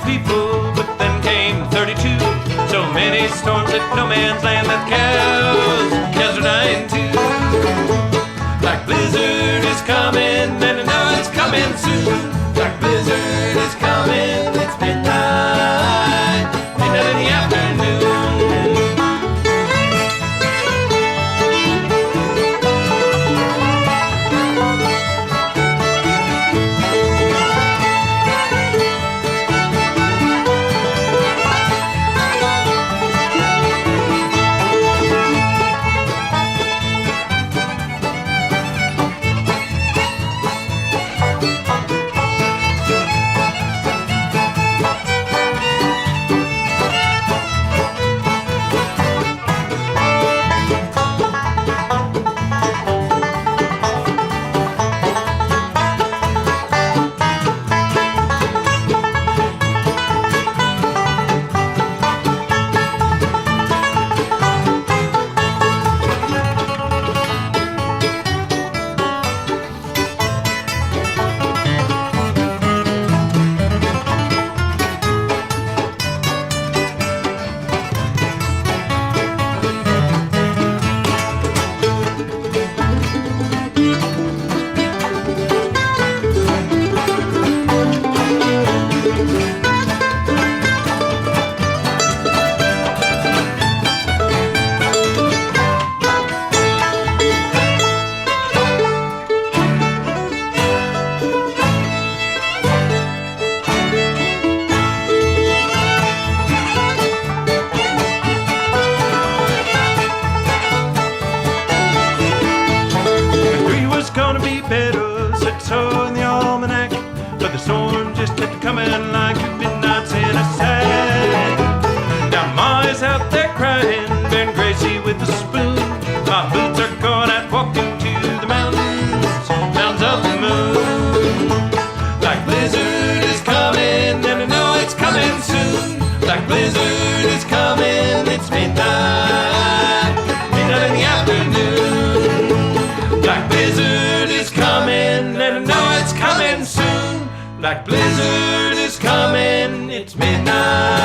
people, but then came 32. So many storms at no man's land that cows are dying too. Black blizzard is coming, and I know it's coming soon. Black blizzard is coming, it's midnight in the afternoon. Better, said so in the almanac, but the storm just kept coming like midnights in a sack. Now Ma is out there crying, Ben Gracie with a spoon. My boots are caught out walking to the mountains of the moon. Black blizzard is coming, and I know it's coming soon. Black blizzard is coming, it's midnight in the afternoon. Black blizzard is coming, and I know it's coming soon. Black blizzard is coming, it's midnight